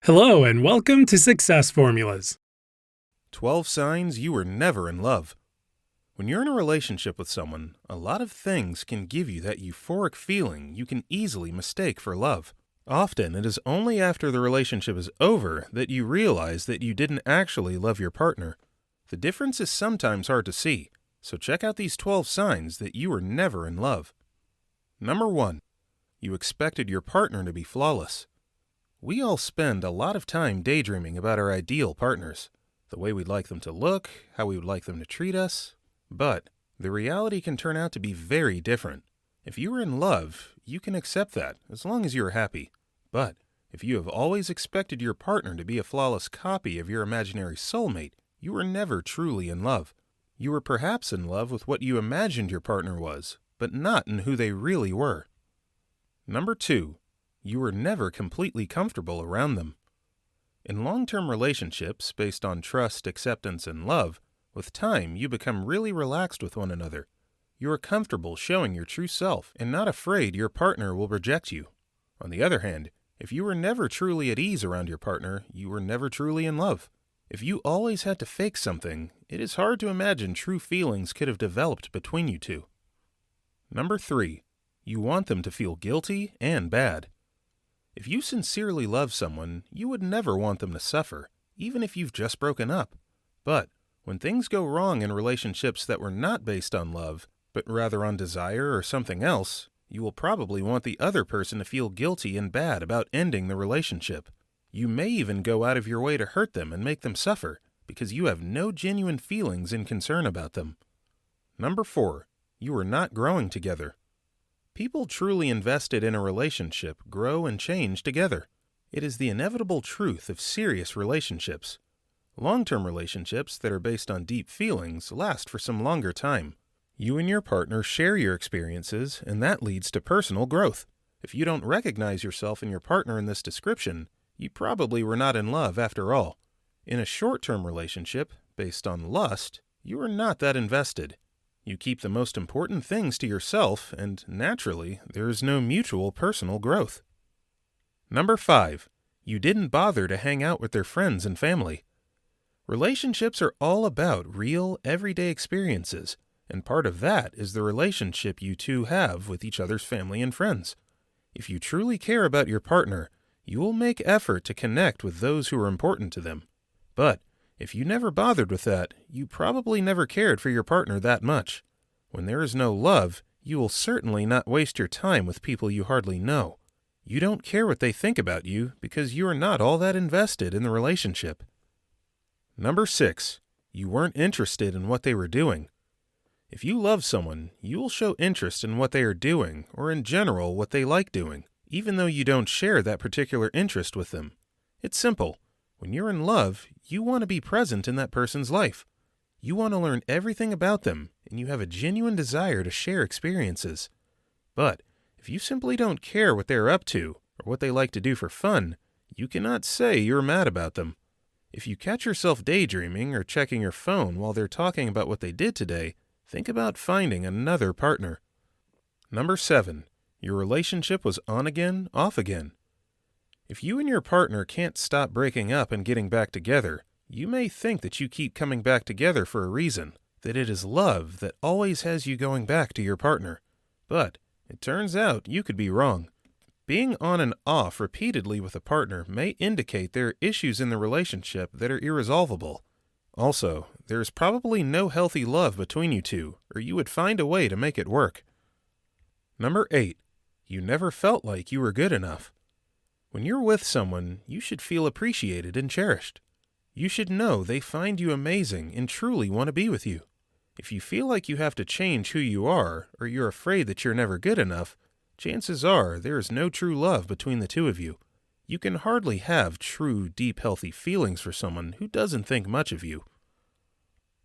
Hello and welcome to Success Formulas. 12 signs you were never in love. When you're in a relationship with someone, a lot of things can give you that euphoric feeling you can easily mistake for love. Often, it is only after the relationship is over that you realize that you didn't actually love your partner. The difference is sometimes hard to see, so check out these 12 signs that you were never in love. Number 1. You expected your partner to be flawless. We all spend a lot of time daydreaming about our ideal partners, the way we'd like them to look, how we would like them to treat us. But the reality can turn out to be very different. If you are in love, you can accept that as long as you are happy. But if you have always expected your partner to be a flawless copy of your imaginary soulmate, you were never truly in love. You were perhaps in love with what you imagined your partner was, but not in who they really were. Number 2. You were never completely comfortable around them. In long-term relationships based on trust, acceptance, and love, with time you become really relaxed with one another. You are comfortable showing your true self and not afraid your partner will reject you. On the other hand, if you were never truly at ease around your partner, you were never truly in love. If you always had to fake something, it is hard to imagine true feelings could have developed between you two. Number 3. You want them to feel guilty and bad. If you sincerely love someone, you would never want them to suffer, even if you've just broken up. But when things go wrong in relationships that were not based on love, but rather on desire or something else, you will probably want the other person to feel guilty and bad about ending the relationship. You may even go out of your way to hurt them and make them suffer, because you have no genuine feelings and concern about them. Number 4. You are not growing together. People truly invested in a relationship grow and change together. It is the inevitable truth of serious relationships. Long-term relationships that are based on deep feelings last for some longer time. You and your partner share your experiences, and that leads to personal growth. If you don't recognize yourself and your partner in this description, you probably were not in love after all. In a short-term relationship based on lust, you are not that invested. You keep the most important things to yourself, and naturally, there is no mutual personal growth. Number 5. You didn't bother to hang out with their friends and family. Relationships are all about real, everyday experiences, and part of that is the relationship you two have with each other's family and friends. If you truly care about your partner, you will make effort to connect with those who are important to them. But if you never bothered with that, you probably never cared for your partner that much. When there is no love, you will certainly not waste your time with people you hardly know. You don't care what they think about you because you are not all that invested in the relationship. Number 6. You weren't interested in what they were doing. If you love someone, you will show interest in what they are doing, or in general what they like doing, even though you don't share that particular interest with them. It's simple. When you're in love, you want to be present in that person's life. You want to learn everything about them, and you have a genuine desire to share experiences. But if you simply don't care what they're up to, or what they like to do for fun, you cannot say you're mad about them. If you catch yourself daydreaming or checking your phone while they're talking about what they did today, think about finding another partner. Number 7. Your relationship was on again, off again. If you and your partner can't stop breaking up and getting back together, you may think that you keep coming back together for a reason, that it is love that always has you going back to your partner. But it turns out you could be wrong. Being on and off repeatedly with a partner may indicate there are issues in the relationship that are irresolvable. Also, there is probably no healthy love between you two, or you would find a way to make it work. Number 8. You never felt like you were good enough. When you're with someone, you should feel appreciated and cherished. You should know they find you amazing and truly want to be with you. If you feel like you have to change who you are, or you're afraid that you're never good enough, chances are there is no true love between the two of you. You can hardly have true, deep, healthy feelings for someone who doesn't think much of you.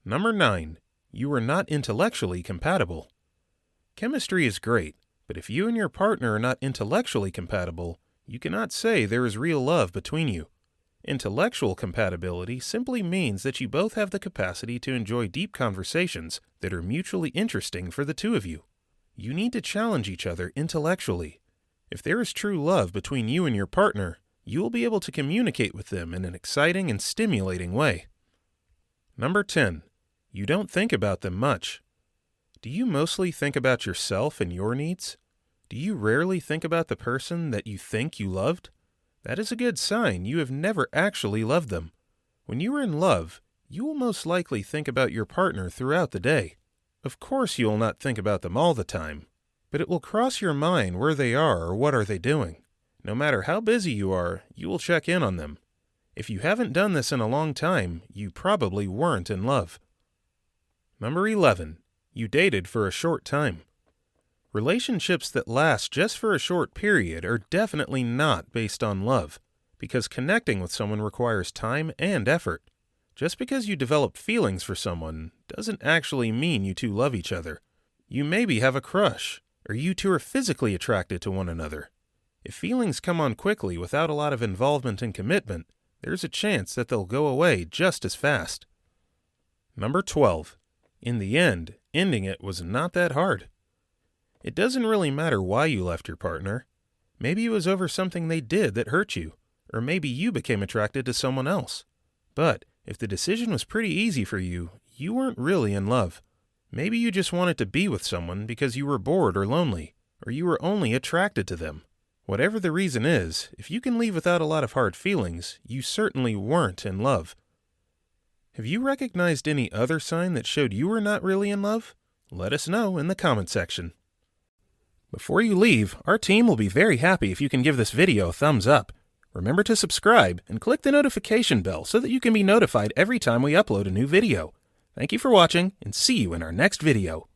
Number 9. You are not intellectually compatible. Chemistry is great, but if you and your partner are not intellectually compatible, you cannot say there is real love between you. Intellectual compatibility simply means that you both have the capacity to enjoy deep conversations that are mutually interesting for the two of you. You need to challenge each other intellectually. If there is true love between you and your partner, You will be able to communicate with them in an exciting and stimulating way. Number 10. You don't think about them much. Do you mostly think about yourself and your needs? Do you rarely think about the person that you think you loved? That is a good sign you have never actually loved them. When you are in love, you will most likely think about your partner throughout the day. Of course you will not think about them all the time, but it will cross your mind where they are or what are they doing. No matter how busy you are, you will check in on them. If you haven't done this in a long time, you probably weren't in love. Number 11. You dated for a short time. Relationships that last just for a short period are definitely not based on love, because connecting with someone requires time and effort. Just because you develop feelings for someone doesn't actually mean you two love each other. You maybe have a crush, or you two are physically attracted to one another. If feelings come on quickly without a lot of involvement and commitment, there's a chance that they'll go away just as fast. Number 12. In the end, ending it was not that hard. It doesn't really matter why you left your partner. Maybe it was over something they did that hurt you, or maybe you became attracted to someone else. But if the decision was pretty easy for you, you weren't really in love. Maybe you just wanted to be with someone because you were bored or lonely, or you were only attracted to them. Whatever the reason is, if you can leave without a lot of hard feelings, you certainly weren't in love. Have you recognized any other sign that showed you were not really in love? Let us know in the comment section. Before you leave, our team will be very happy if you can give this video a thumbs up. Remember to subscribe and click the notification bell so that you can be notified every time we upload a new video. Thank you for watching, and see you in our next video.